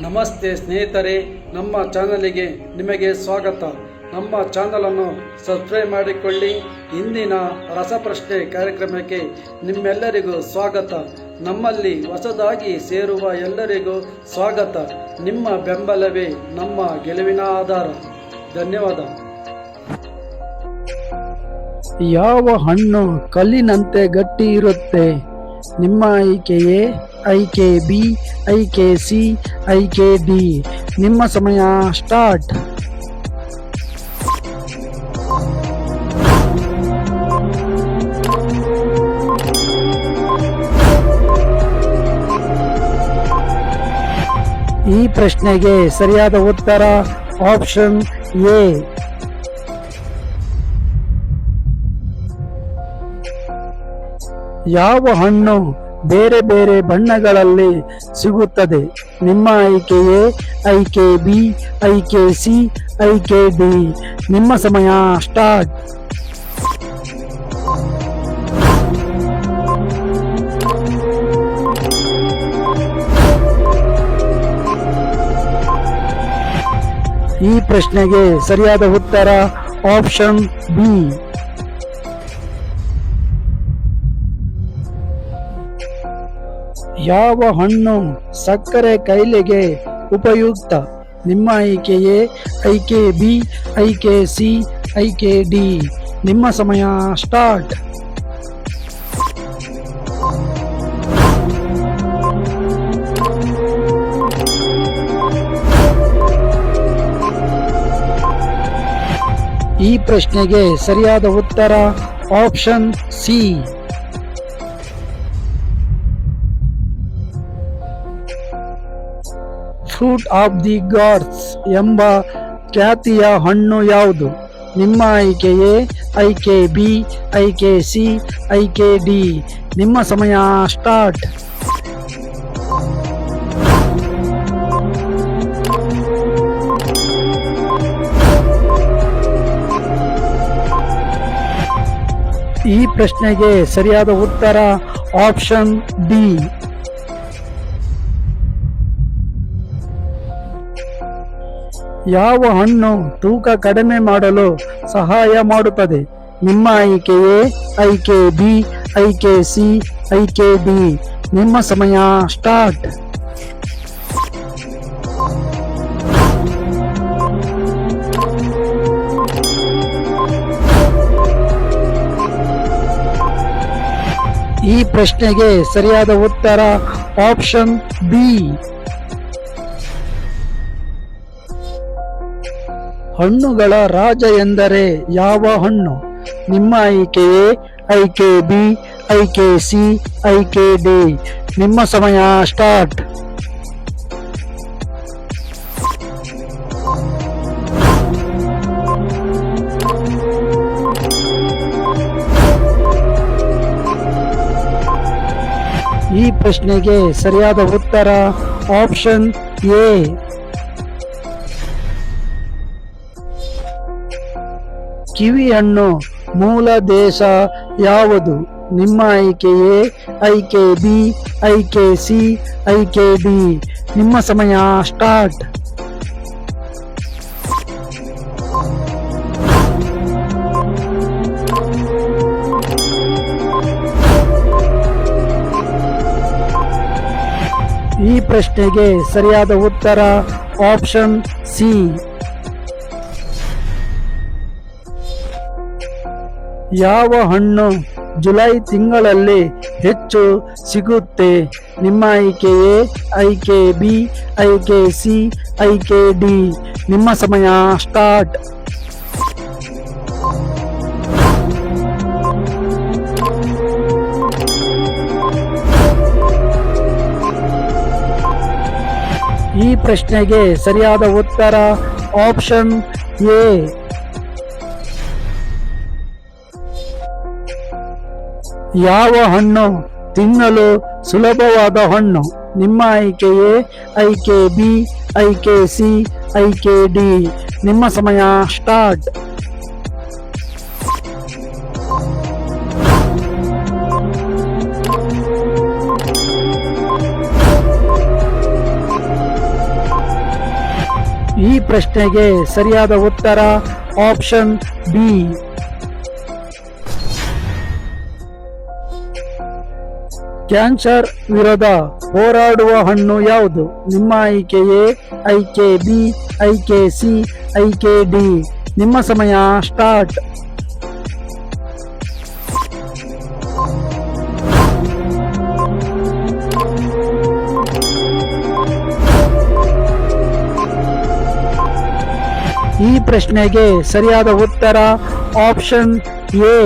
ನಮಸ್ತೆ ಸ್ನೇಹಿತರೆ, ನಮ್ಮ ಚಾನಲಿಗೆ ನಿಮಗೆ ಸ್ವಾಗತ. ನಮ್ಮ ಚಾನಲನ್ನು ಸಬ್ಸ್ಕ್ರೈಬ್ ಮಾಡಿಕೊಳ್ಳಿ. ಇಂದಿನ ರಸಪ್ರಶ್ನೆ ಕಾರ್ಯಕ್ರಮಕ್ಕೆ ನಿಮ್ಮೆಲ್ಲರಿಗೂ ಸ್ವಾಗತ. ನಮ್ಮಲ್ಲಿ ಹೊಸದಾಗಿ ಸೇರುವ ಎಲ್ಲರಿಗೂ ಸ್ವಾಗತ. ನಿಮ್ಮ ಬೆಂಬಲವೇ ನಮ್ಮ ಗೆಲುವಿನ ಆಧಾರ. ಧನ್ಯವಾದ. ಯಾವ ಹಣ್ಣು ಕಲ್ಲಿನಂತೆ ಗಟ್ಟಿ ಇರುತ್ತೆ? ನಿಮ್ಮ ಆಯ್ಕೆಯೇ ಆಯ್ಕೆ ಬಿ, ಆಯ್ಕೆ ಸಿ, ಆಯ್ಕೆ ಡಿ. ನಿಮ್ಮ ಸಮಯ ಸ್ಟಾರ್ಟ್. ಈ ಪ್ರಶ್ನೆಗೆ ಸರಿಯಾದ ಉತ್ತರ ಆಪ್ಷನ್ ಎ. ಯಾವ ಹಣ್ಣು ಬೇರೆ ಬೇರೆ ಬಣ್ಣಗಳಲ್ಲಿ ಸಿಗುತ್ತದೆ? ನಿಮ್ಮ ಆಯ್ಕೆಯೇ ಆಯ್ಕೆ ಬಿ, ಆಯ್ಕೆ ಸಿ, ಆಯ್ಕೆ ಡಿ. ನಿಮ್ಮ ಸಮಯ ಸ್ಟಾರ್ಟ್. ಈ ಪ್ರಶ್ನೆಗೆ ಸರಿಯಾದ ಉತ್ತರ ಆಪ್ಷನ್ ಬಿ. ಯಾವ ಹಣ್ಣು ಸಕ್ಕರೆ ಕಾಯಿಲೆಗೆ ಉಪಯುಕ್ತ? ನಿಮ್ಮ ಆಯ್ಕೆಯೇ ಆಯ್ಕೆ ಬಿ, ಆಯ್ಕೆ ಸಿ, ಆಯ್ಕೆ ಡಿ. ನಿಮ್ಮ ಸಮಯ ಸ್ಟಾರ್ಟ್. ಈ ಪ್ರಶ್ನೆಗೆ ಸರಿಯಾದ ಉತ್ತರ option C. Fruit of the God's ಎಂಬ ಖ್ಯಾತಿಯ ಹಣ್ಣು ಯಾವುದು? ನಿಮ್ಮ ಆಯ್ಕೆಯೇ ಆಯ್ಕೆ ಬಿ, ಆಯ್ಕೆ ಸಿ, ಆಯ್ಕೆ ಡಿ. ನಿಮ್ಮ ಸಮಯ ಸ್ಟಾರ್ಟ್. ಈ ಪ್ರಶ್ನೆಗೆ ಸರಿಯಾದ ಉತ್ತರ ಆಪ್ಷನ್ ಡಿ. ಯಾವ ಹಣ್ಣು ತೂಕ ಕಡಿಮೆ ಮಾಡಲು ಸಹಾಯ ಮಾಡುತ್ತದೆ? ನಿಮ್ಮ ಆಯ್ಕೆಯೇ ಆಯ್ಕೆ ಬಿ, ಆಯ್ಕೆ ಸಿ, ಆಯ್ಕೆ ಡಿ. ನಿಮ್ಮ ಸಮಯ ಸ್ಟಾರ್ಟ್. ಈ ಪ್ರಶ್ನೆಗೆ ಸರಿಯಾದ ಉತ್ತರ ಆಪ್ಷನ್ ಬಿ. ಹಣ್ಣುಗಳ ರಾಜ ಎಂದರೆ ಯಾವ ಹಣ್ಣು? ನಿಮ್ಮ ಆಯ್ಕೆಯೇ ಆಯ್ಕೆ ಬಿ, ಆಯ್ಕೆ ಸಿ, ಆಯ್ಕೆ ಡಿ. ನಿಮ್ಮ ಸಮಯ ಸ್ಟಾರ್ಟ್. ಈ ಪ್ರಶ್ನೆಗೆ ಸರಿಯಾದ ಉತ್ತರ ಆಪ್ಷನ್ ಎ. ಕಿವಿ ಹಣ್ಣು ಮೂಲ ದೇಶ ಯಾವುದು? ನಿಮ್ಮ ಆಯ್ಕೆಯೇ ಆಯ್ಕೆ ಬಿ, ಆಯ್ಕೆ ಸಿ, ಆಯ್ಕೆ ಡಿ. ನಿಮ್ಮ ಸಮಯ ಸ್ಟಾರ್ಟ್. ಈ ಪ್ರಶ್ನೆಗೆ ಸರಿಯಾದ ಉತ್ತರ ಆಪ್ಷನ್ ಸಿ. ಯಾವ ಹಣ್ಣು ಜುಲೈ ತಿಂಗಳಲ್ಲಿ ಹೆಚ್ಚು ಸಿಗುತ್ತೆ? ನಿಮ್ಮ ಆಯ್ಕೆಯೇ ಆಯ್ಕೆ ಬಿ, ಆಯ್ಕೆ ಸಿ, ಆಯ್ಕೆ ಡಿ. ನಿಮ್ಮ ಸಮಯ ಸ್ಟಾರ್ಟ್. ಈ ಪ್ರಶ್ನೆಗೆ ಸರಿಯಾದ ಉತ್ತರ ಆಪ್ಷನ್ ಎ. ಯಾವ ಹಣ್ಣು ತಿನ್ನಲು ಸುಲಭವಾದ ಹಣ್ಣು? ನಿಮ್ಮ ಆಯ್ಕೆಯೇ ಆಯ್ಕೆ ಬಿ, ಆಯ್ಕೆ ಸಿ, ಆಯ್ಕೆ ಡಿ. ನಿಮ್ಮ ಸಮಯ ಸ್ಟಾರ್ಟ್. ಈ ಪ್ರಶ್ನೆಗೆ ಸರಿಯಾದ ಉತ್ತರ ಆಪ್ಷನ್ ಬಿ. ಕ್ಯಾನ್ಸರ್ ವಿರುದ್ಧ ಹೋರಾಡುವ ಹಣ್ಣು ಯಾವುದು? ನಿಮ್ಮ ಆಯ್ಕೆ ಎ, ಆಯ್ಕೆ ಬಿ, ಆಯ್ಕೆ ಸಿ, ಆಯ್ಕೆ ಡಿ. ನಿಮ್ಮ ಸಮಯ ಸ್ಟಾರ್ಟ್. ಈ ಪ್ರಶ್ನೆಗೆ ಸರಿಯಾದ ಉತ್ತರ ಆಪ್ಷನ್ ಎ